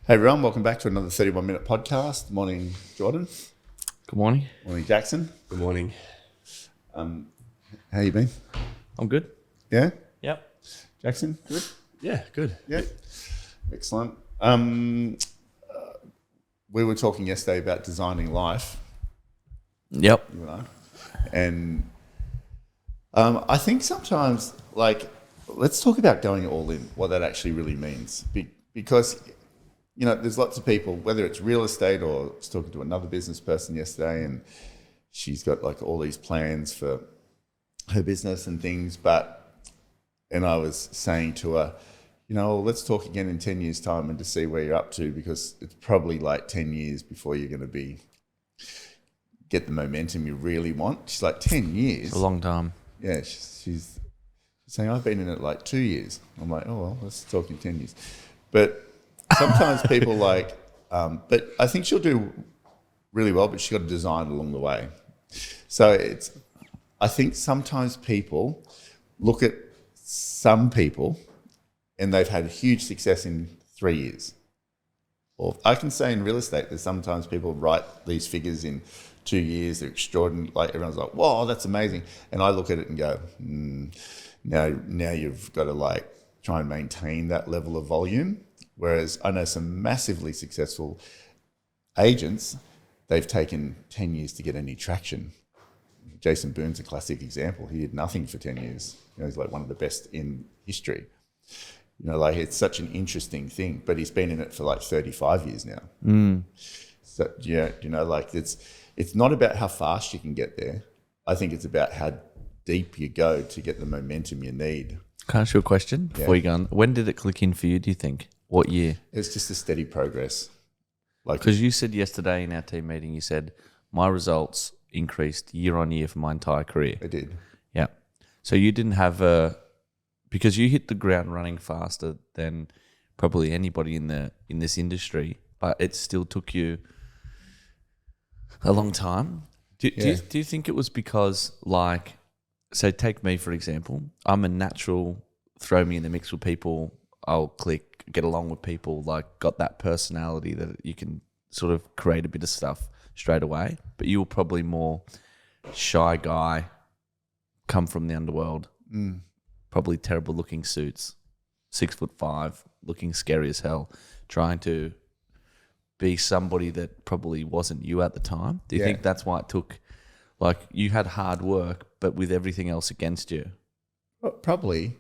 Hey everyone, welcome back to another 31-minute podcast. Morning, Jordan. Good morning. Morning, Jackson. Good morning. How you been? I'm good. Yeah? Yep. Jackson, good? Yeah, good. Yeah. Excellent. We were talking yesterday about designing life, Yep. you and I. And I think sometimes, let's talk about going all in, what that actually really means. Because, there's lots of people, whether it's real estate or I was talking to another business person yesterday and she's got all these plans for her business and things. And I was saying to her, let's talk again in 10 years' time and to see where you're up to, because it's probably 10 years before you're going to get the momentum you really want. She's like, 10 years? It's a long time. Yeah, she's saying, I've been in it 2 years. I'm like, oh, well, let's talk in 10 years. But sometimes people but I think she'll do really well, but she's got to design along the way. So I think sometimes people look at some people and they've had huge success in 3 years. Or I can say in real estate, there's sometimes people write these figures in 2 years, they're extraordinary. Everyone's like, whoa, that's amazing. And I look at it and go, now you've got to try and maintain that level of volume. Whereas I know some massively successful agents, they've taken 10 years to get any traction. Jason Boone's a classic example. He did nothing for 10 years. He's one of the best in history. It's such an interesting thing, but he's been in it for 35 years now. Mm. So, it's not about how fast you can get there. I think it's about how deep you go to get the momentum you need. Can I ask you a question before you go on? When did it click in for you, do you think? What year? It's just a steady progress. Because you said yesterday in our team meeting, you said, my results increased year on year for my entire career. I did. Yeah. So you didn't have because you hit the ground running faster than probably anybody in this industry, but it still took you a long time. Do you think it was because, so take me for example, I'm a natural, throw me in the mix with people, I'll click, get along with people, got that personality that you can sort of create a bit of stuff straight away. But you were probably more shy guy, come from the underworld, probably terrible looking suits, 6'5", looking scary as hell, trying to be somebody that probably wasn't you at the time. Do you think that's why it took, you had hard work, but with everything else against you? Well, probably.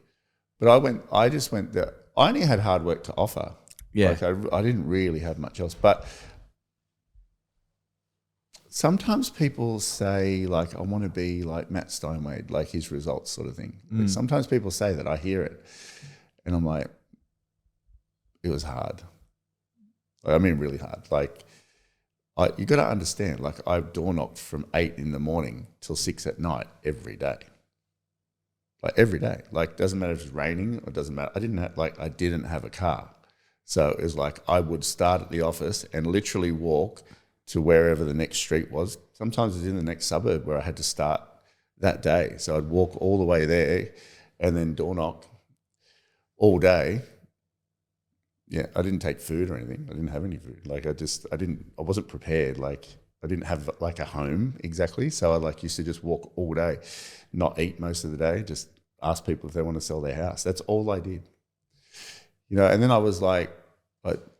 But I just went there. I only had hard work to offer. Yeah. I didn't really have much else. But sometimes people say, I want to be like Matt Steinway, his results sort of thing. Sometimes people say that. I hear it. And I'm like, it was hard. I mean, really hard. You got to understand, I've door knocked from 8 in the morning till 6 at night every day. Every day. Doesn't matter if it's raining or doesn't matter. I didn't have a car. So it was I would start at the office and literally walk to wherever the next street was. Sometimes it's in the next suburb where I had to start that day. So I'd walk all the way there and then door knock all day. Yeah, I didn't take food or anything. I didn't have any food. I wasn't prepared. I didn't have a home exactly. So I used to just walk all day, not eat most of the day, just ask people if they want to sell their house. That's all I did. And then I was I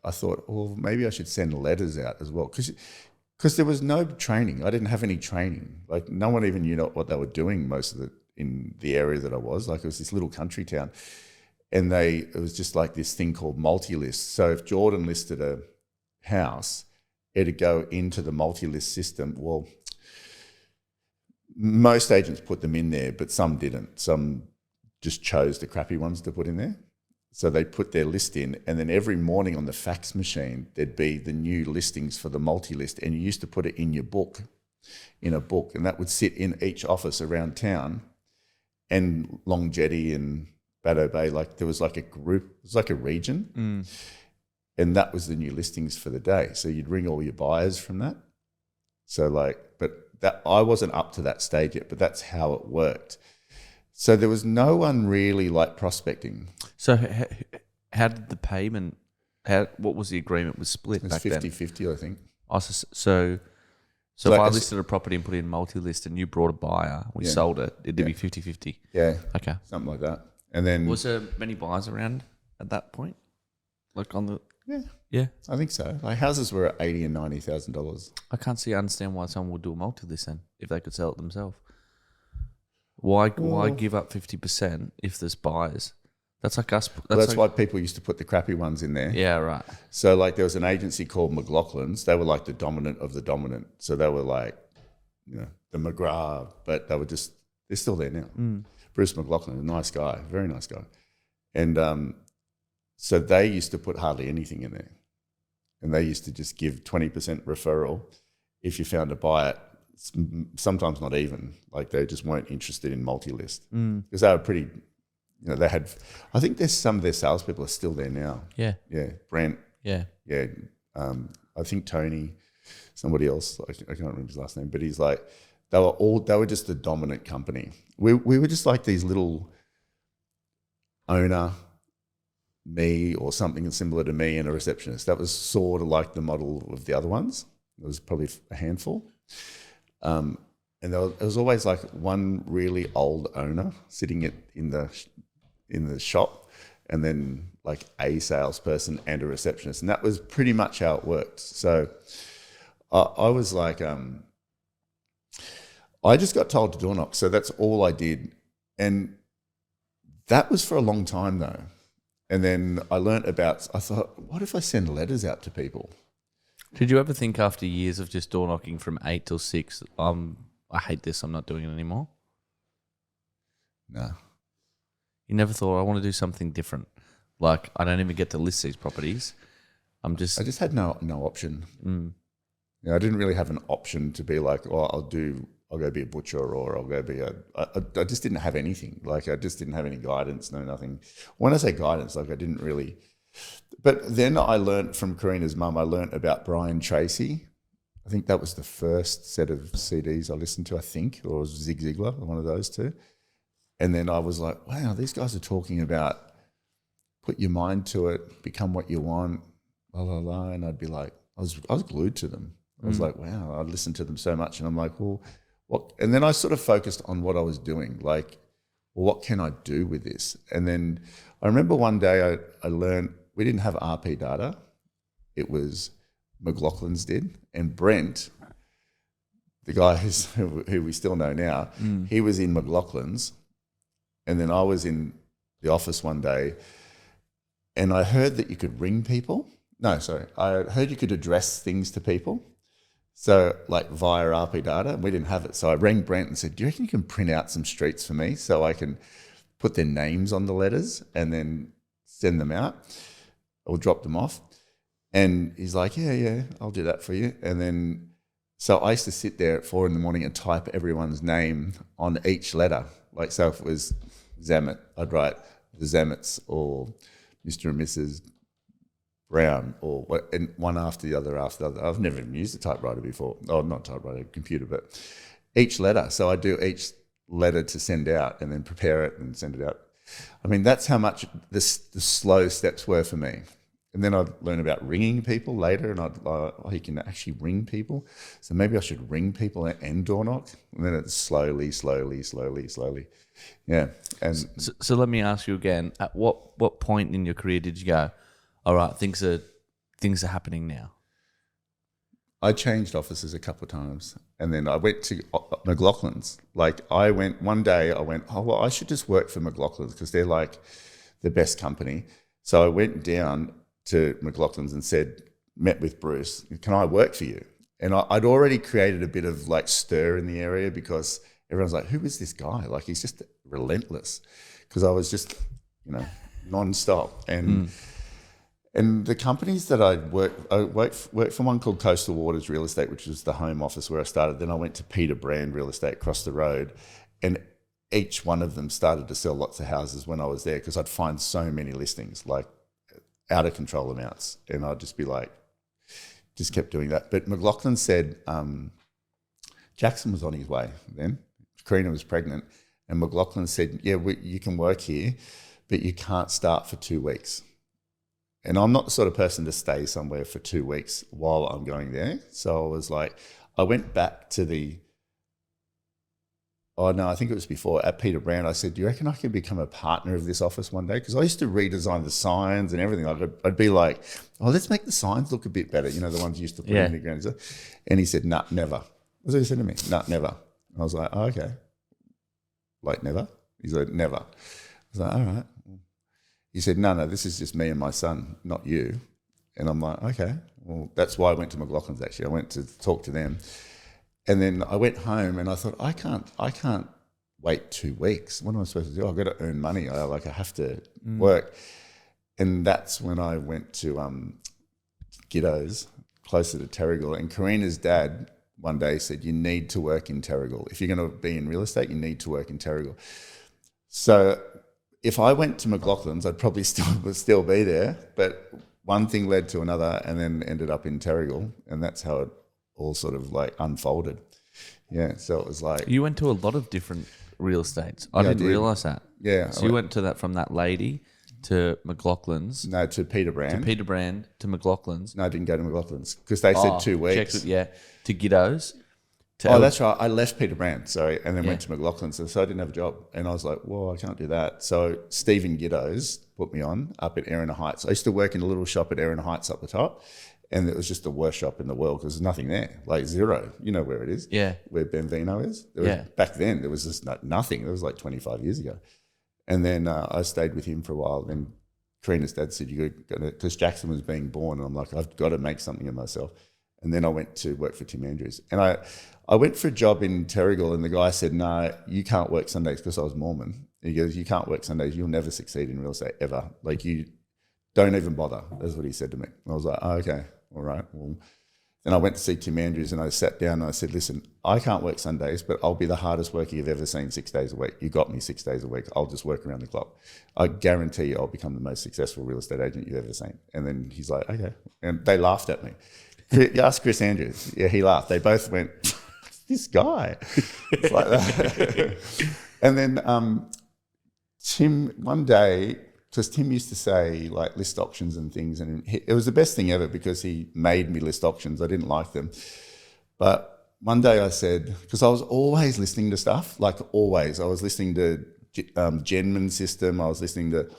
thought, well, maybe I should send letters out as well. Because there was no training. I didn't have any training. No one even knew what they were doing in the area that I was. It was this little country town. And it was just this thing called multi-list. So if Jordan listed a house, it'd go into the multi-list system. Well, most agents put them in there, but some didn't. Some just chose the crappy ones to put in there. So they put their list in, and then every morning on the fax machine, there'd be the new listings for the multi-list, and you used to put it in your book, in a book, and that would sit in each office around town. And Long Jetty and Baddo Bay, there was a group, it was a region, and that was the new listings for the day. So you'd ring all your buyers from that. So but that I wasn't up to that stage yet, but that's how it worked. So there was no one really prospecting. So how did the payment what was the agreement with Split It's back 50-50, I think. then? So Like if I it's- listed a property and put it in multi-list and you brought a buyer, we Yeah. sold it, it'd be 50-50. Yeah, Okay. something like that. And then Was there many buyers around at that point? Like on the yeah. I think so. Like houses were at $80,000 and $90,000. I can't understand why someone would do a multi-list then if they could sell it themselves. Why give up 50% if there's buyers? That's like us. That's why people used to put the crappy ones in there. Yeah, right. So like there was an agency called McLaughlin's. They were like the dominant of the dominant. So they were like, the McGrath, but they're still there now. Bruce McLaughlin, a nice guy, very nice guy. And so they used to put hardly anything in there. And they used to just give 20% referral if you found a buyer, sometimes not even. Like they just weren't interested in multi-list. Because they were pretty, they had, I think there's some of their salespeople are still there now. Yeah. Yeah, Brent. Yeah. Yeah, I think Tony, somebody else, I can't remember his last name, but he's like, they were just the dominant company. We were just like these little owner, me or something similar to me and a receptionist. That was sort of like the model of the other ones. There was probably a handful. And there was always like one really old owner sitting in the shop, and then like a salesperson and a receptionist, and that was pretty much how it worked. So I was like, I just got told to door knock, so that's all I did, and that was for a long time though. And then I thought, what if I send letters out to people? Did you ever think after years of just door knocking from 8 till 6, I hate this, I'm not doing it anymore? No. You never thought, I want to do something different? Like, I don't even get to list these properties. I just had no option. I didn't really have an option to be like, oh, I'll go be a butcher, or I'll go be I just didn't have anything. Like I just didn't have any guidance, nothing. When I say guidance, like I didn't really. But then I learnt from Karina's mum, I learnt about Brian Tracy. I think that was the first set of CDs I listened to, I think, or Zig Ziglar, one of those two. And then I was like, wow, these guys are talking about put your mind to it, become what you want, la, la, la. And I'd be like, I was glued to them. I was like, wow, I listened to them so much. And I'm like, well, what? And then I sort of focused on what I was doing. Like, well, what can I do with this? And then I remember one day I learned, we didn't have RP data. It was McLaughlin's did. And Brent, the guy who we still know now, he was in McLaughlin's. And then I was in the office one day and I heard that you could ring people. No, sorry. I heard you could address things to people. So like via RP data, we didn't have it. So I rang Brent and said, do you reckon you can print out some streets for me so I can put their names on the letters and then send them out or drop them off? And he's like, yeah, I'll do that for you. And then, so I used to sit there at 4 a.m. and type everyone's name on each letter. Like, so if it was Zamet, I'd write the Zamets or Mr. and Mrs. Brown, or what, and one after the other after the other. I've never even used a typewriter before. Oh, not typewriter, computer, but each letter. So I do each letter to send out and then prepare it and send it out. I mean, that's how much the slow steps were for me. And then I'd learn about ringing people later, and you can actually ring people. So maybe I should ring people and door knock. And then it's slowly. Yeah. And so let me ask you again, at what point in your career did you go, all right, things are happening now? I changed offices a couple of times, and then I went to McLaughlin's. Like one day I went, oh, well, I should just work for McLaughlin's because they're like the best company. So I went down to McLaughlin's and met with Bruce, can I work for you? And I'd already created a bit of like stir in the area because everyone's like, who is this guy? Like, he's just relentless. Because I was just, non-stop. And the companies that I worked for one called Coastal Waters Real Estate, which was the home office where I started. Then I went to Peter Brand Real Estate across the road, and each one of them started to sell lots of houses when I was there because I'd find so many listings, like out of control amounts. And I'd just be like, just kept doing that. But McLaughlin said, Jackson was on his way then. Karina was pregnant. And McLaughlin said, yeah, you can work here, but you can't start for 2 weeks. And I'm not the sort of person to stay somewhere for 2 weeks while I'm going there. So I was like, I went back to I think it was before, at Peter Brand. I said, do you reckon I could become a partner of this office one day? Because I used to redesign the signs and everything. I'd be like, oh, let's make the signs look a bit better. You know, the ones you used to put in the ground. And he said, nah, never. That's what he said to me. Nah, never. I was like, oh, okay. Like, never? He's like, never. I was like, all right. He said, no, this is just me and my son, not you. And I'm like, okay. Well, that's why I went to McLaughlin's, actually. I went to talk to them. And then I went home and I thought, I can't wait 2 weeks. What am I supposed to do? I've got to earn money. I have to work. And that's when I went to Giddo's, closer to Terrigal. And Karina's dad one day said, you need to work in Terrigal. If you're going to be in real estate, you need to work in Terrigal. So if I went to McLaughlin's, I'd probably still be there. But one thing led to another and then ended up in Terrigal. And that's how it all sort of like unfolded. Yeah, so it was like... You went to a lot of different real estates. I didn't realise that. Yeah. So you went to that, from that lady to McLaughlin's. No, to Peter Brand. To Peter Brand, to McLaughlin's. No, I didn't go to McLaughlin's because they said 2 weeks. To Giddo's. That's right. I left Peter Brand, and then went to McLaughlin's. So I didn't have a job. And I was like, well, I can't do that. So Stephen Giddo's put me on up at Erina Heights. I used to work in a little shop at Erina Heights up the top. And it was just the worst shop in the world because there's nothing there, like zero. You know where it is? Yeah. Where Benvino is? Back then, there was just nothing. It was like 25 years ago. And then I stayed with him for a while. Then Karina's dad said, because Jackson was being born. And I'm like, I've got to make something of myself. And then I went to work for Tim Andrews. And I went for a job in Terrigal and the guy said, no, you can't work Sundays because I was Mormon. And he goes, you can't work Sundays. You'll never succeed in real estate ever. Like you don't even bother. That's what he said to me. And I was like, oh, okay. All right. Well, then I went to see Tim Andrews and I sat down and I said, listen, I can't work Sundays, but I'll be the hardest worker you've ever seen 6 days a week. You got me 6 days a week. I'll just work around the clock. I guarantee you I'll become the most successful real estate agent you've ever seen. And then he's like, okay. And they laughed at me. You ask Chris Andrews. Yeah, he laughed. They both went, this guy. It's like that. And then Tim, one day, because Tim used to say like list options and things, and it was the best thing ever because he made me list options. I didn't like them. But one day I said, because I was always listening to stuff, like always. I was listening to Genman System. I was listening to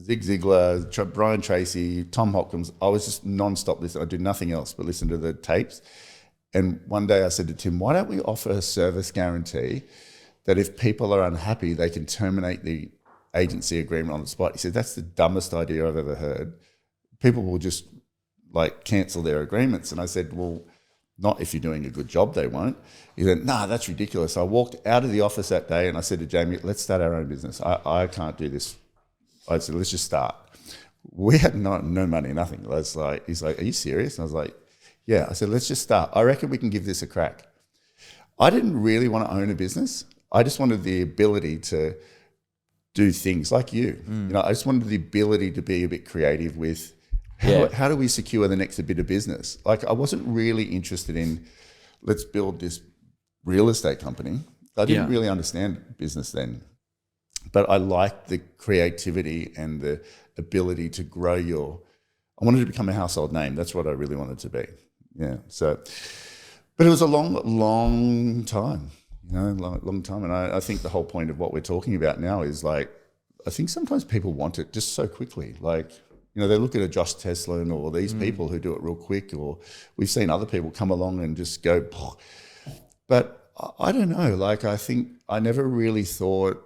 Zig Ziglar, Brian Tracy, Tom Hopkins. I was just non-stop listening. I do nothing else but listen to the tapes. And one day I said to Tim, why don't we offer a service guarantee that if people are unhappy, they can terminate the agency agreement on the spot? He said, that's the dumbest idea I've ever heard. People will just like cancel their agreements. And I said, well, not if you're doing a good job, they won't. He said, nah, that's ridiculous. I walked out of the office that day and I said to Jamie, let's start our own business. I can't do this. I said, let's just start. We had no money, nothing. He's like, are you serious? And I was like, yeah. I said, let's just start. I reckon we can give this a crack. I didn't really want to own a business. I just wanted the ability to do things like you. You know, I just wanted the ability to be a bit creative with how do we secure the next bit of business? Like I wasn't really interested in let's build this real estate company. I didn't really understand business then. But I liked the creativity and the ability to grow I wanted to become a household name. That's what I really wanted to be. Yeah. So, but it was a long time. You know, long time. And I think the whole point of what we're talking about now is like, I think sometimes people want it just so quickly. Like, you know, they look at a Josh Teslin or these people who do it real quick, or we've seen other people come along and just go, poh. But I don't know. Like, I think I never really thought,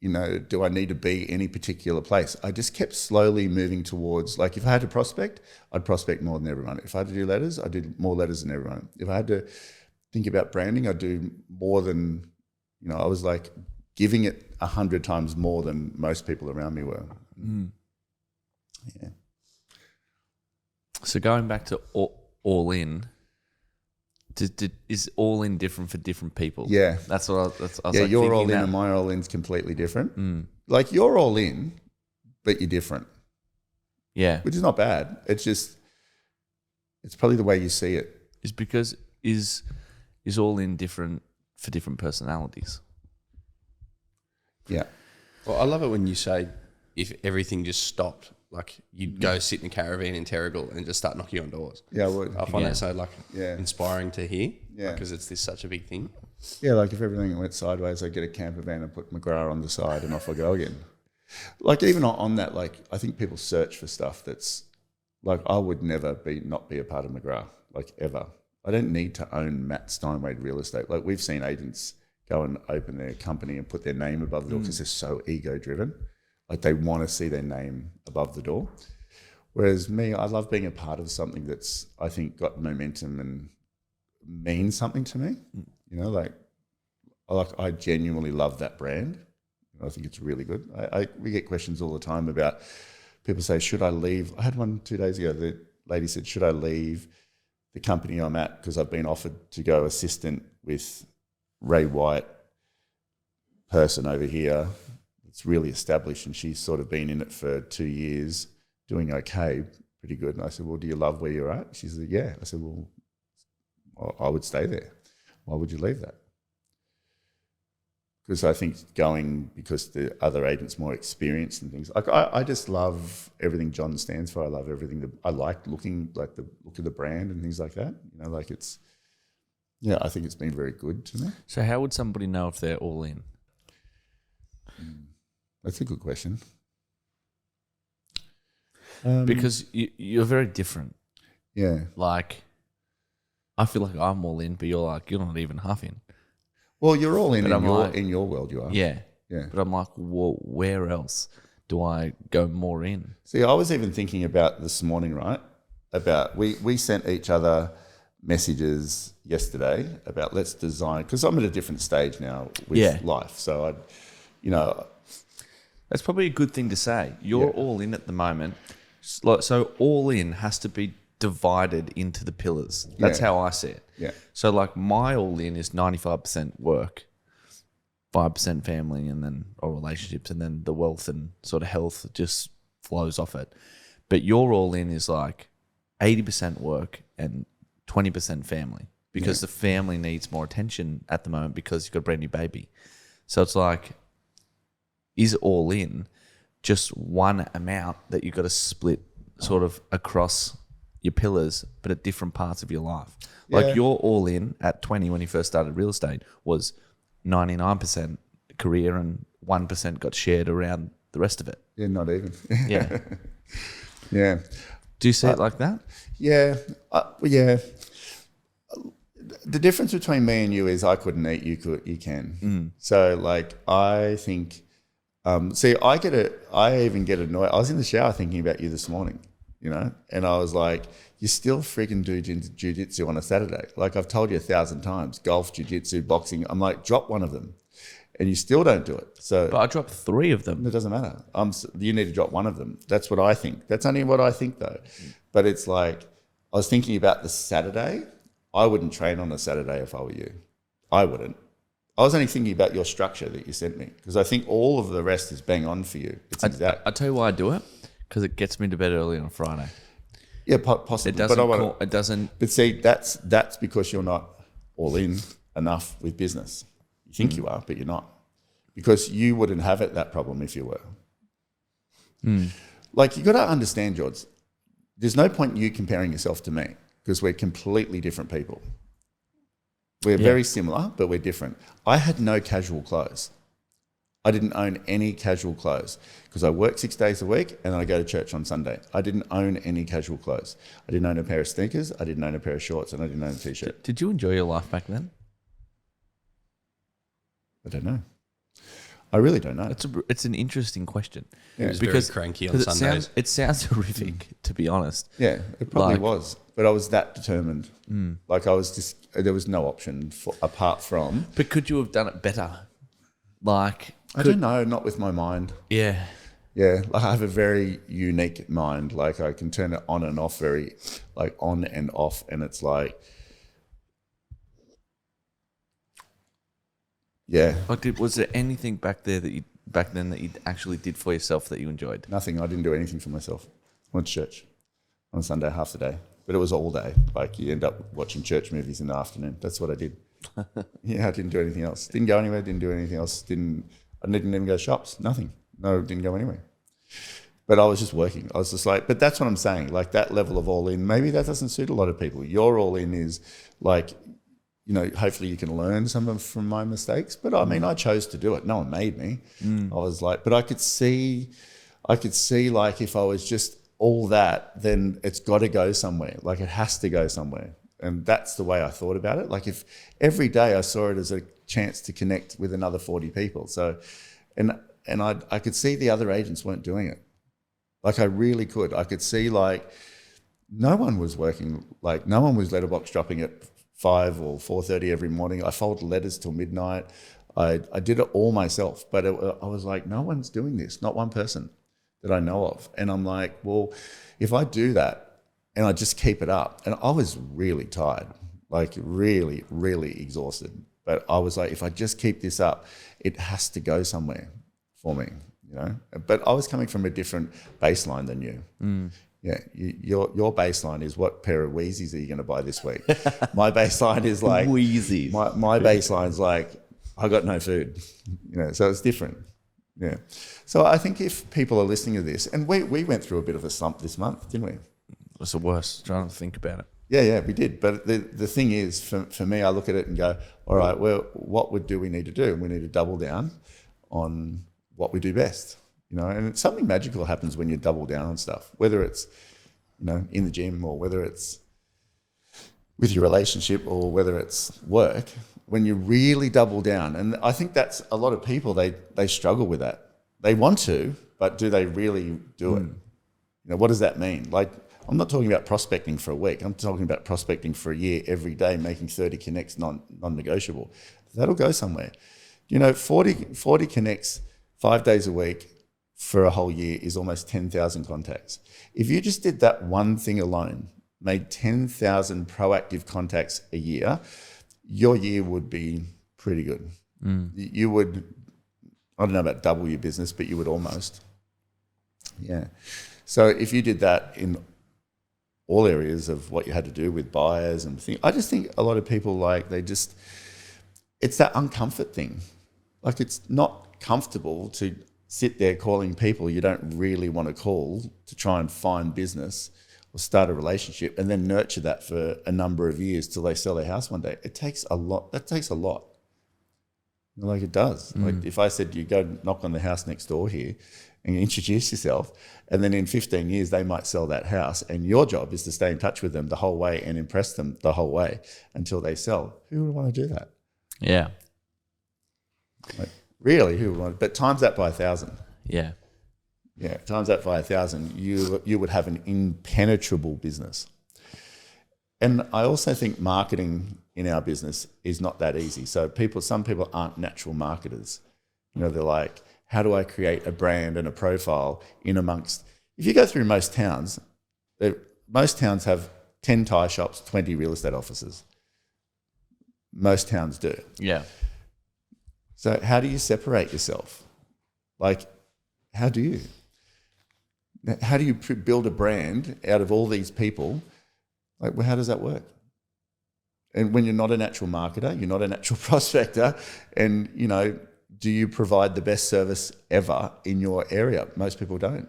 you know, do I need to be any particular place? I just kept slowly moving towards, like, if I had to prospect, I'd prospect more than everyone. If I had to do letters, I did more letters than everyone. If I had to think about branding, I'd do more than, you know, I was like giving it 100 times more than most people around me were. Yeah. So going back to all in, is all in different for different people? Yeah. That's what I was yeah, like your all in that. and my all in's completely different. Like you're all in, but you're different. Yeah. Which is not bad. It's just, it's probably the way you see it. Is because is all in different for different personalities. Yeah. Well, I love it when you say if everything just stopped Like you'd go sit in a caravan in Terrigal and just start knocking on doors. Yeah, I would. I find that so Yeah. inspiring to hear. Yeah. Because it's such a big thing. Yeah, like if everything went sideways, I'd get a camper van and put McGrath on the side and off I go again. Like even on that, like I think people search for stuff that's like I would never not be a part of McGrath, like ever. I don't need to own Matt Steinway real estate. Like we've seen agents go and open their company and put their name above the door because they're so ego driven. Like they want to see their name above the door. Whereas me, I love being a part of something that's, I think, got momentum and means something to me. You know, I genuinely love that brand. I think it's really good. We get questions all the time about people say, should I leave? I had one 2 days ago. The lady said, should I leave the company I'm at because I've been offered to go assistant with Ray White, person over here. It's really established, and she's sort of been in it for 2 years, doing okay, pretty good. And I said, well, do you love where you're at? She said, yeah. I said, well, I would stay there. Why would you leave that? Because I think because the other agent's more experienced and things. Like I just love everything John stands for. I love everything. I like the look of the brand and things like that. You know, like it's, yeah, I think it's been very good to me. So how would somebody know if they're all in? That's a good question. Because you're very different. Yeah. Like, I feel like I'm all in, but you're not even half in. Well, you're all in in your world, you are. Yeah. Yeah. But I'm like, well, where else do I go more in? See, I was even thinking about this morning, right? About we sent each other messages yesterday about let's design, because I'm at a different stage now with life. So that's probably a good thing to say. You're all in at the moment. So all in has to be divided into the pillars. That's how I see it. Yeah. So like my all in is 95% work, 5% family, and then or relationships, and then the wealth and sort of health just flows off it. But your all in is like 80% work and 20% family, because the family needs more attention at the moment because you've got a brand new baby. So it's like, is all in just one amount that you've got to split sort of across your pillars, but at different parts of your life? Like your all in at 20 when you first started real estate was 99% career and 1% got shared around the rest of it. Yeah, not even. Yeah. Yeah. Do you see it like that? Yeah. Yeah. The difference between me and you is I couldn't eat, you can. So like I think, I even get annoyed. I was in the shower thinking about you this morning, you know, and I was like, you still freaking do jiu-jitsu on a Saturday. Like I've told you 1,000 times, golf, jiu-jitsu, boxing. I'm like, drop one of them. And you still don't do it. So, But I dropped 3 of them. it doesn't matter. You need to drop one of them. That's what I think. That's only what I think though. But it's like, I was thinking about the Saturday. I wouldn't train on a Saturday if I were you. I wouldn't. I was only thinking about your structure that you sent me, because I think all of the rest is bang on for you. It's exact. I tell you why I do it, because it gets me to bed early on a Friday. Yeah, possibly. It doesn't. But see, that's because you're not all in enough with business. You think you are, but you're not, because you wouldn't have that problem if you were. Like you got to understand, George. There's no point in you comparing yourself to me, because we're completely different people. We're very similar, but we're different. I had no casual clothes. I didn't own any casual clothes because I work 6 days a week and then I go to church on Sunday. I didn't own any casual clothes. I didn't own a pair of sneakers. I didn't own a pair of shorts, and I didn't own a t-shirt. Did you enjoy your life back then? I don't know. I really don't know. It's an interesting question. He was very cranky on Sundays. It sounds horrific, to be honest. Yeah, it probably was. But I was that determined. Like I was just, there was no option apart from. But could you have done it better? Like, I don't know, not with my mind. Yeah. Yeah, like I have a very unique mind. Like I can turn it on and off on and off. And it's like, yeah. Like, was there anything back then that you actually did for yourself that you enjoyed? Nothing. I didn't do anything for myself. I went to church on Sunday half the day, but it was all day. Like you end up watching church movies in the afternoon. That's what I did. Yeah, I didn't do anything else. Didn't go anywhere. Didn't do anything else. I didn't even go to shops. Nothing. No, didn't go anywhere. But I was just working. I was just like, but that's what I'm saying. Like that level of all in, maybe that doesn't suit a lot of people. Your all in is like, you know, hopefully you can learn from my mistakes. But I mean, I chose to do it. No one made me. I was like, but I could see like if I was just all that, then it's got to go somewhere. Like it has to go somewhere. And that's the way I thought about it. Like if every day I saw it as a chance to connect with another 40 people. So, and I could see the other agents weren't doing it. Like I really could. I could see like no one was working, like no one was letterbox dropping at 5 or 4:30 every morning. I folded letters till midnight. I did it all myself, but I was like, no one's doing this, not one person that I know of. And I'm like, well, if I do that and I just keep it up, and I was really tired, like really, really exhausted. But I was like, if I just keep this up, it has to go somewhere for me, you know. But I was coming from a different baseline than you. Yeah, your baseline is what pair of Wheezies are you going to buy this week? My baseline is like Wheezies. My baseline's like I got no food, you know. So it's different. Yeah. So I think if people are listening to this, and we went through a bit of a slump this month, didn't we? What's the worst? Trying to think about it. Yeah, we did. But the thing is, for me, I look at it and go, all right, well, what do we need to do? We need to double down on what we do best, you know. And something magical happens when you double down on stuff, whether it's, you know, in the gym or whether it's with your relationship or whether it's work. When you really double down, and I think that's a lot of people, they struggle with that. They want to, but do they really do it? You know, what does that mean? Like, I'm not talking about prospecting for a week. I'm talking about prospecting for a year, every day, making 30 connects non-negotiable. That'll go somewhere. You know, 40 connects 5 days a week for a whole year is almost 10,000 contacts. If you just did that one thing alone, made 10,000 proactive contacts a year, your year would be pretty good. You would, I don't know about double your business, but you would almost. Yeah. So if you did that in all areas of what you had to do with buyers and things, I just think a lot of people, like, it's that uncomfort thing. Like, it's not comfortable to sit there calling people you don't really want to call to try and find business or start a relationship and then nurture that for a number of years till they sell their house one day. It takes a lot. That takes a lot. Like, it does. Like, if I said you go knock on the house next door here and introduce yourself, and then in 15 years they might sell that house, and your job is to stay in touch with them the whole way and impress them the whole way until they sell. Who would want to do that? Yeah. Like, really, who would want? But times that by 1,000. Yeah. Yeah, times that by 1,000, you would have an impenetrable business. And I also think marketing in our business is not that easy. So some people aren't natural marketers. You know, they're like, how do I create a brand and a profile in amongst? If you go through most towns have 10 tyre shops, 20 real estate offices. Most towns do. Yeah. So how do you separate yourself? Like, how do you? How do you build a brand out of all these people? Like, well, how does that work? And when you're not a natural marketer, you're not a natural prospector, and, you know, do you provide the best service ever in your area? Most people don't.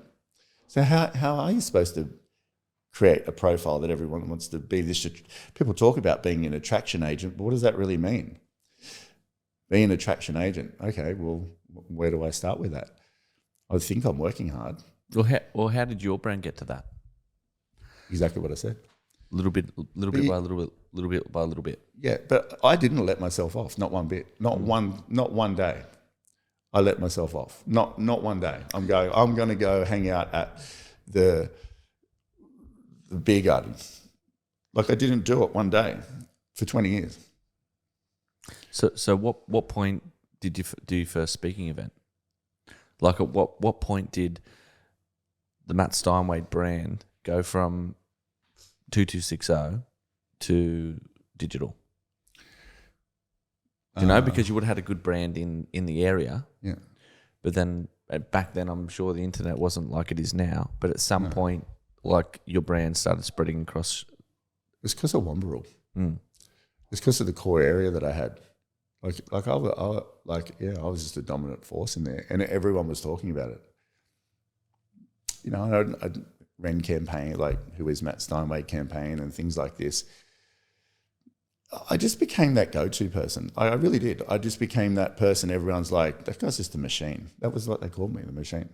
So how are you supposed to create a profile that everyone wants to be? People talk about being an attraction agent, but what does that really mean? Being an attraction agent, okay, well, where do I start with that? I think I'm working hard. Well, how did your brand get to that? Exactly what I said. Little bit by little bit. Yeah, but I didn't let myself off, not one bit, not one day. I let myself off, not one day. I'm going to go hang out at the beer garden. Like, I didn't do it one day for 20 years. So what point did you do your first speaking event? Like, at what point did the Matt Steinway brand go from 2260 to digital? You know, because you would have had a good brand in the area. Yeah. But then back then, I'm sure the internet wasn't like it is now. But at some point, like, your brand started spreading across. It's because of Wamberal. It's because of the core area that I had. I was just a dominant force in there, and everyone was talking about it. I ran campaign like Who Is Matt Steinway campaign and things like this. I just became that go-to person. I really did. I just became that person. Everyone's like, that guy's just a machine. That was what they called me, the machine.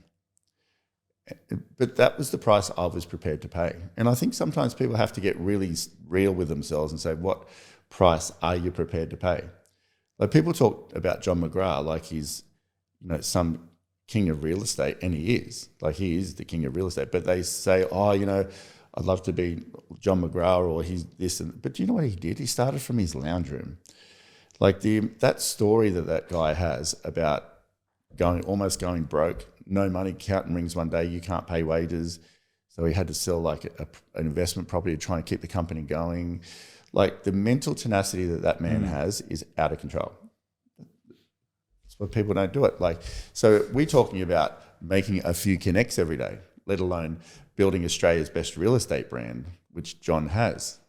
But that was the price I was prepared to pay. And I think sometimes people have to get really real with themselves and say, what price are you prepared to pay? Like people talk about John McGrath like he's, some king of real estate, and he is. Like he is the king of real estate. But they say, I'd love to be John McGrath or he's this. But do you know what he did? He started from his lounge room. Like that story that guy has about almost going broke, no money, counting rings one day, you can't pay wages. So he had to sell like an investment property to try and keep the company going. Like the mental tenacity that man has is out of control. That's why people don't do it. Like, so we're talking about making a few connects every day, let alone building Australia's best real estate brand, which John has.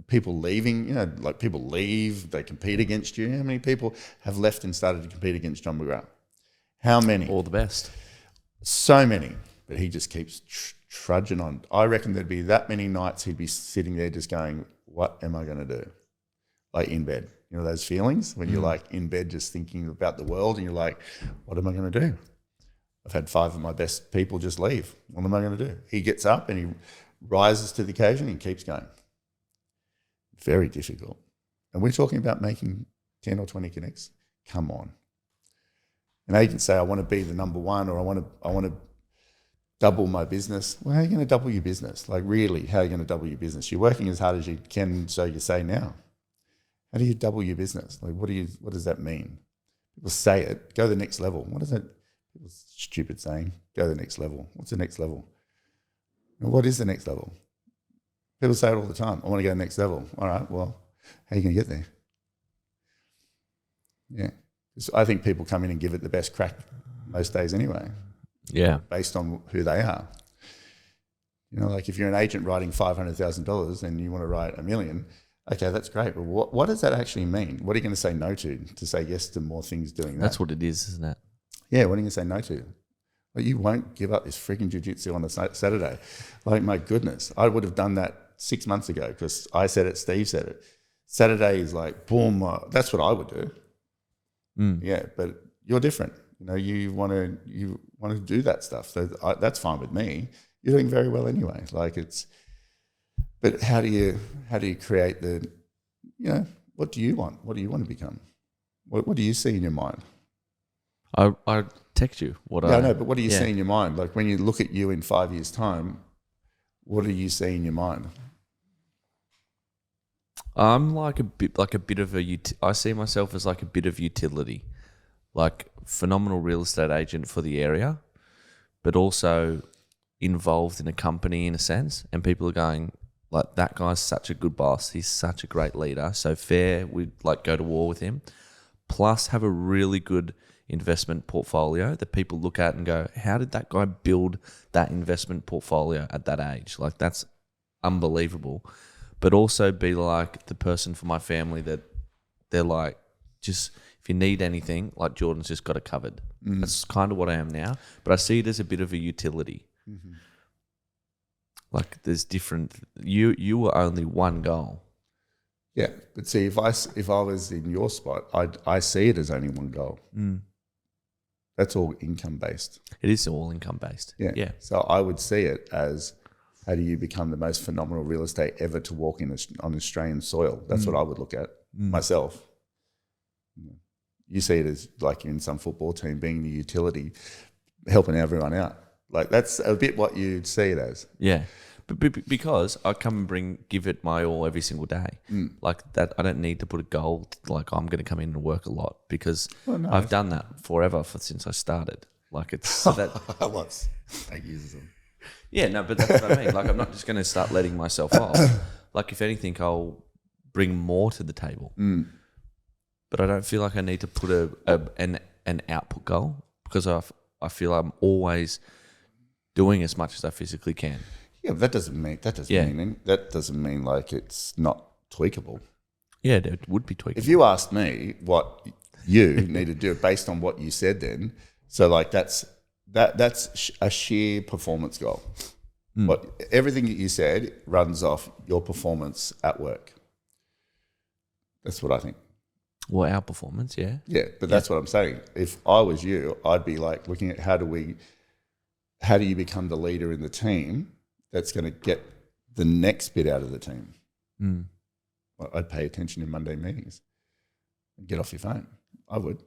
People leaving, like people leave, they compete against you. How many people have left and started to compete against John McGrath? How many? All the best. So many. But he just keeps trudging on. I reckon there'd be that many nights he'd be sitting there just going, what am I going to do? Like in bed. You know those feelings when you're like in bed just thinking about the world and you're like, what am I going to do? I've had 5 of my best people just leave. What am I going to do? He gets up and he rises to the occasion and keeps going. Very difficult. And we're talking about making 10 or 20 connects. Come on. An agent say, I want to be the number one, or I want to double my business. Well, how are you going to double your business? Like really, how are you going to double your business? You're working as hard as you can, so you say now. How do you double your business? Like what does that mean? People say it, go to the next level. What is it? People's stupid saying, go to the next level. What's the next level? And what is the next level? People say it all the time. I want to go to the next level. All right, well, how are you going to get there? Yeah. I think people come in and give it the best crack most days anyway. Yeah. Based on who they are. Like if you're an agent writing $500,000 and you want to write $1 million, okay, that's great. But what does that actually mean? What are you going to say no to say yes to more things doing that? That's what it is, isn't it? Yeah, what are you going to say no to? Well, you won't give up this freaking jiu-jitsu on a Saturday. Like, my goodness, I would have done that 6 months ago because I said it, Steve said it. Saturday is like, boom, that's what I would do. Yeah, but you're different. You want to do that stuff. So that's fine with me. You're doing very well anyway. But how do you create what do you want? What do you want to become? What do you see in your mind? I text you what I know, but what do you see in your mind? Like when you look at you in 5 years' time, what do you see in your mind? I'm like a bit of I see myself as like a bit of utility, like phenomenal real estate agent for the area, but also involved in a company in a sense. And people are going, like, that guy's such a good boss. He's such a great leader. So fair, we'd like go to war with him. Plus have a really good investment portfolio that people look at and go, how did that guy build that investment portfolio at that age? Like, that's unbelievable. But also be like the person for my family that they're like, just if you need anything, like Jordan's just got it covered. That's kind of what I am now. But I see it as a bit of a utility. Mm-hmm. Like there's different. You were only one goal. Yeah, but see, if I was in your spot, I see it as only one goal. That's all income based. It is all income based. Yeah. So I would see it as, how do you become the most phenomenal real estate ever to walk on Australian soil? That's what I would look at myself. You see it as like you're in some football team being the utility, helping everyone out. Like that's a bit what you'd see it as. Yeah. But because I come and give it my all every single day. Like that, I don't need to put a goal like I'm going to come in and work a lot because I've done that forever since I started. Like it's so that lots. That uses them. Yeah, no, but that's what I mean. Like I'm not just going to start letting myself off. Like if anything, I'll bring more to the table. But I don't feel like I need to put an output goal because I feel I'm always doing as much as I physically can. Yeah, but that doesn't mean like it's not tweakable. Yeah, it would be tweakable. If you asked me what you need to do based on what you said then, so like that's that's a sheer performance goal. But everything that you said runs off your performance at work. That's what I think. Well, our performance, yeah. Yeah, but that's what I'm saying. If I was you, I'd be like looking at how do you become the leader in the team that's going to get the next bit out of the team. I'd pay attention in Monday meetings. Get off your phone. I would.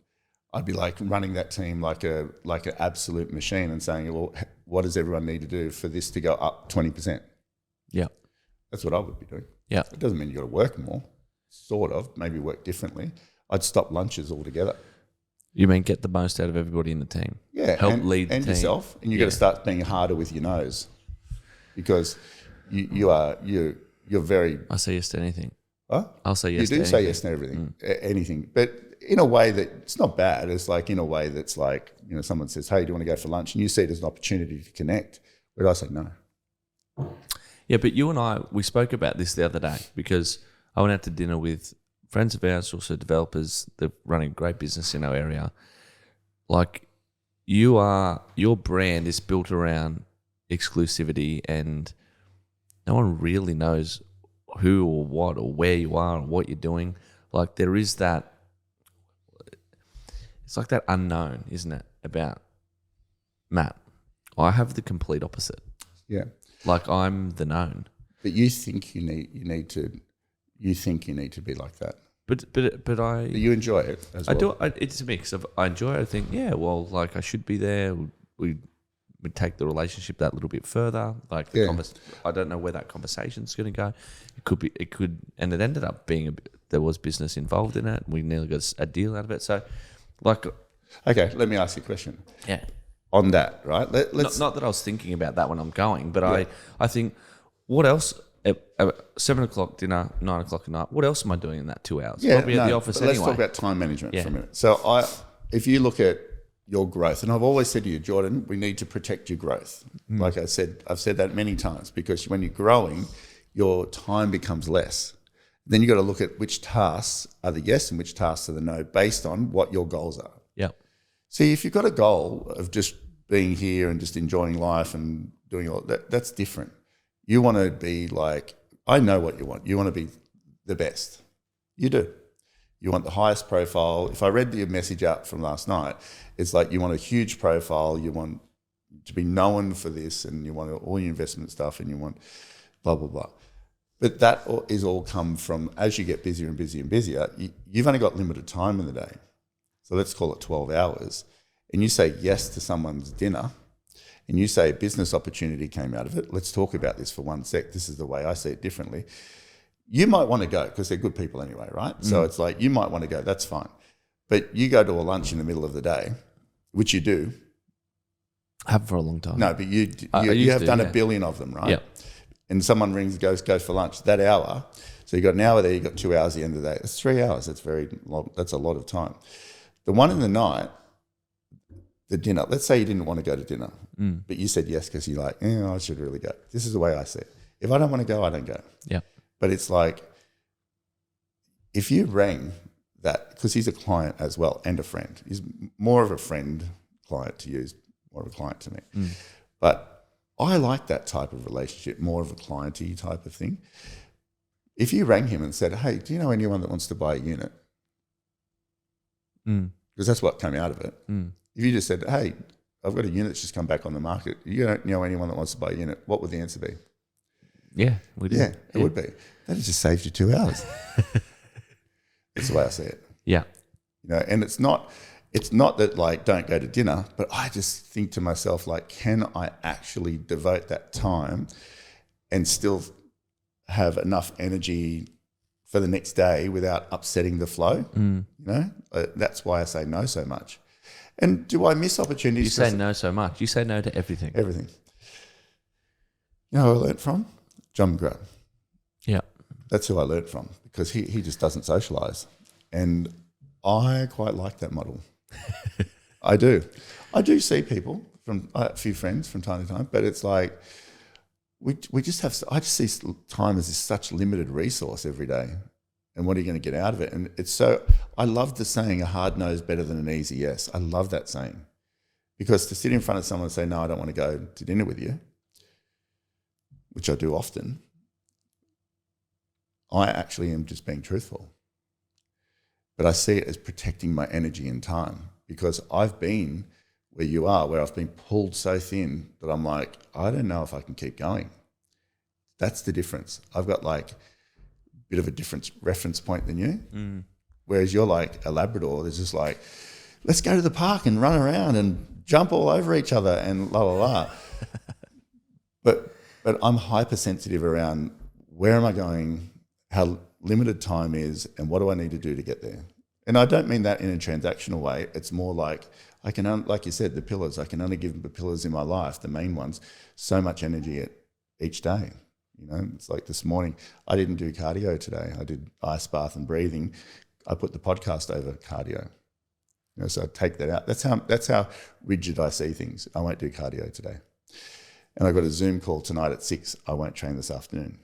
I'd be like running that team like an absolute machine and saying, well, what does everyone need to do for this to go up 20%? Yeah. That's what I would be doing. Yeah. It doesn't mean you got to work more. Sort of, maybe work differently. I'd stop lunches altogether. You mean get the most out of everybody in the team? Yeah, Help lead the and team. yourself, and you got to start being harder with your nose, because you're very. I say yes to anything. Huh? I'll say yes. You to do anything. say yes to everything, anything, but in a way that it's not bad. It's like in a way that's like, you know, someone says, "Hey, do you want to go for lunch?" and you see it as an opportunity to connect. But I say no. Yeah, but you and I, we spoke about this the other day because I went out to dinner with friends of ours, also developers. They're running a great business in our area. Like, your brand is built around exclusivity, and no one really knows who or what or where you are or what you're doing. Like, there is that, it's like that unknown, isn't it, about Matt? I have the complete opposite. Yeah. Like, I'm the known. But you think you need to be like that. But I... But you enjoy it as well. It's a mix of, I enjoy it. I think, yeah, well, like, I should be there. We take the relationship that little bit further. Like, I don't know where that conversation's going to go. It could, and it ended up being there was business involved in it. We nearly got a deal out of it. So, like, okay, let me ask you a question. Yeah. On that, right? Let's Not that I was thinking about that when I'm going, but I think, what else? At 7 o'clock dinner, 9 o'clock at night. What else am I doing in that 2 hours? Probably at the office but anyway. Let's talk about time management for a minute. So if you look at your growth, and I've always said to you, Jordan, we need to protect your growth. Like I said, I've said that many times, because when you're growing, your time becomes less. Then you got to look at which tasks are the yes and which tasks are the no, based on what your goals are. Yeah. See, if you've got a goal of just being here and just enjoying life and doing all that, that's different. You want to be like, I know what you want. You want to be the best. You do. You want the highest profile. If I read your message out from last night, it's like you want a huge profile. You want to be known for this, and you want all your investment stuff, and you want blah, blah, blah. But that is all come from, as you get busier and busier and busier, you've only got limited time in the day. So let's call it 12 hours. And you say yes to someone's dinner, and you say a business opportunity came out of it. Let's talk about this for 1 sec. This is the way I see it differently. You might want to go because they're good people anyway, right? So it's like, you might want to go, that's fine. But you go to a lunch in the middle of the day, which you do. I haven't for a long time. No, but you have done a billion of them, right? Yeah. And someone rings, goes for lunch that hour. So you got an hour there, you got 2 hours at the end of the day. That's 3 hours. That's very long. That's a lot of time. The one in the night, the dinner, let's say you didn't want to go to dinner, but you said yes because you're like, I should really go. This is the way I see it. If I don't want to go, I don't go. Yeah. But it's like, if you rang that, because he's a client as well and a friend. He's more of a friend client to you, he's more of a client to me. But I like that type of relationship, more of a clienty type of thing. If you rang him and said, hey, do you know anyone that wants to buy a unit? Because that's what came out of it. If you just said, hey, I've got a unit that's just come back on the market, you don't know anyone that wants to buy a unit, what would the answer be? Yeah, we do. Yeah, it would be. That just saved you 2 hours. That's the way I see it. Yeah. You know, and it's not that like don't go to dinner, but I just think to myself, like, can I actually devote that time and still have enough energy for the next day without upsetting the flow? You know, that's why I say no so much. And do I miss opportunities? You say no so much. You say no to everything. Everything. You know who I learnt from? John McGrath. Yeah. That's who I learnt from, because he just doesn't socialise. And I quite like that model. I do. I do see people, from a few friends from time to time, but it's like we just have, I just see time as such limited resource every day. And what are you going to get out of it? And it's so, I love the saying, a hard no is better than an easy yes. I love that saying, Because to sit in front of someone and say, no, I don't want to go to dinner with you, which I do often, I actually am just being truthful. But I see it as protecting my energy and time, because I've been where you are, where I've been pulled so thin that I'm like, I don't know if I can keep going. That's the difference. I've got like a bit of a different reference point than you. Whereas you're like a Labrador, there's just like, let's go to the park and run around and jump all over each other and la la la. But I'm hypersensitive around where am I going, how limited time is, and what do I need to do to get there. And I don't mean that in a transactional way. It's more like I can, like you said, the pillars. I can only give the pillars in my life, the main ones, so much energy each day. You know, it's like this morning, I didn't do cardio today. I did ice bath and breathing. I put the podcast over cardio. You know, so I take that out. That's how rigid I see things. I won't do cardio today. And I've got a Zoom call tonight at 6. I won't train this afternoon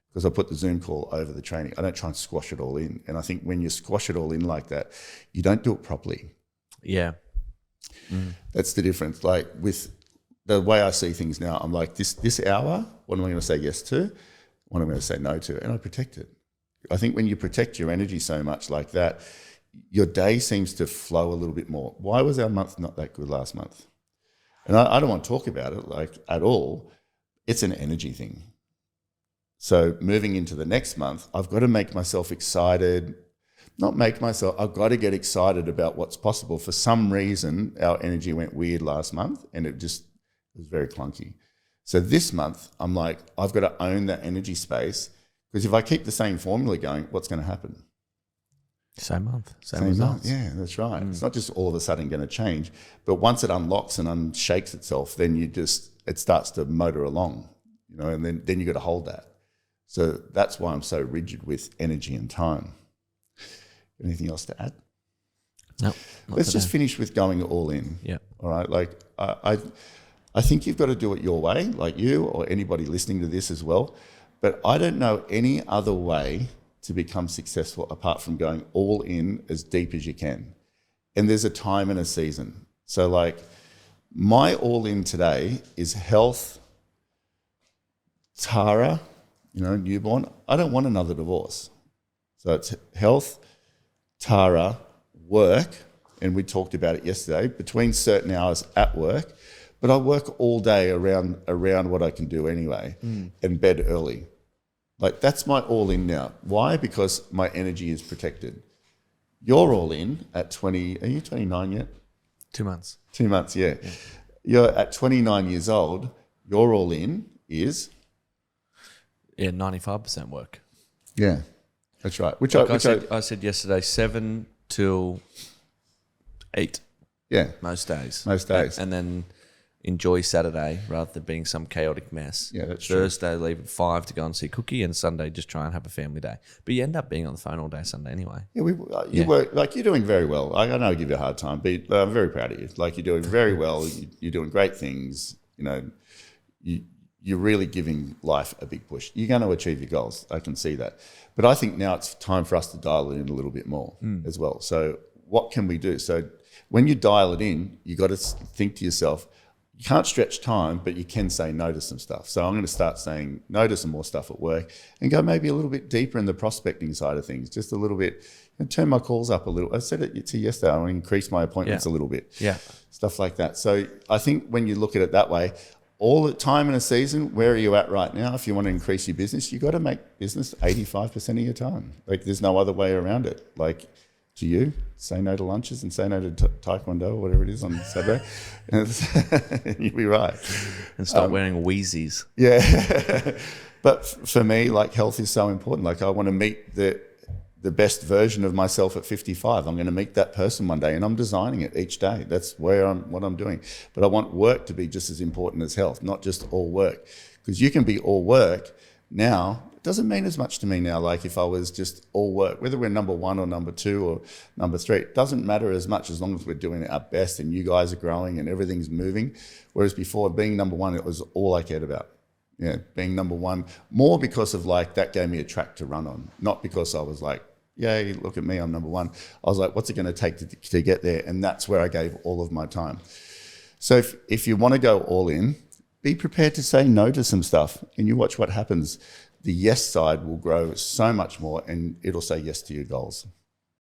because I put the Zoom call over the training. I don't try and squash it all in. And I think when you squash it all in like that, you don't do it properly. Yeah. That's the difference. Like with the way I see things now, I'm like, this hour, what am I going to say yes to? What am I going to say no to? And I protect it. I think when you protect your energy so much like that, your day seems to flow a little bit more. Why was our month not that good last month? And I don't want to talk about it like at all. It's an energy thing. So moving into the next month, I've got to make myself excited. I've got to get excited about what's possible. For some reason, our energy went weird last month and it was very clunky. So this month, I'm like, I've got to own that energy space, because if I keep the same formula going, what's going to happen? Same month. Same results. month. Yeah, that's right. It's not just all of a sudden going to change, but once it unlocks and unshakes itself, then it starts to motor along, you know, and then you got to hold that. So that's why I'm so rigid with energy and time. Anything else to add? No. Let's just finish with going all in. Yeah. All right. Like I think you've got to do it your way, like you or anybody listening to this as well. But I don't know any other way to become successful apart from going all in as deep as you can. And there's a time and a season. So like my all in today is health, Tara, you know, newborn. I don't want another divorce. So it's health, Tara, work, and we talked about it yesterday, between certain hours at work, but I work all day around what I can do anyway, and bed early. Like that's my all in now. Why? Because my energy is protected. You're all in at 20, are you 29 yet? 2 months. 2 months, yeah. You're at 29 years old, your all in is? Yeah, 95% work. Yeah, that's right. I said yesterday, 7 till 8. Yeah. Most days. Most days. And then enjoy Saturday rather than being some chaotic mess. Yeah, that's true. Thursday, leave at 5 to go and see Cookie, and Sunday, just try and have a family day. But you end up being on the phone all day Sunday anyway. Yeah, you work, like you're doing very well. I know I give you a hard time, but I'm very proud of you. Like you're doing very well. You're doing great things. You know, you're really giving life a big push. You're going to achieve your goals. I can see that. But I think now it's time for us to dial it in a little bit more as well. So what can we do? So when you dial it in, you got to think to yourself, you can't stretch time, but you can say no to some stuff. So I'm going to start saying no to some more stuff at work and go maybe a little bit deeper in the prospecting side of things, just a little bit, and turn my calls up a little. I said it to you yesterday, I want to increase my appointments a little bit. Yeah. Stuff like that. So I think when you look at it that way, all the time in a season, where are you at right now? If you want to increase your business, you got to make business 85% of your time. Like there's no other way around it. Like to you, say no to lunches and say no to taekwondo or whatever it is on Saturday. And you'll be right. And stop wearing Wheezies. Yeah. But for me, like health is so important. Like I want to meet the best version of myself at 55. I'm going to meet that person one day, and I'm designing it each day. That's what I'm doing. But I want work to be just as important as health, not just all work. Because you can be all work now. It doesn't mean as much to me now. Like if I was just all work, whether we're number 1 or number 2 or number 3, it doesn't matter as much as long as we're doing our best and you guys are growing and everything's moving. Whereas before, being number 1, it was all I cared about. Yeah, being number 1, more because of like that gave me a track to run on, not because I was like, yay, look at me, I'm number 1. I was like, what's it going to take to get there? And that's where I gave all of my time. So if you want to go all in, be prepared to say no to some stuff, and you watch what happens. The yes side will grow so much more, and it'll say yes to your goals.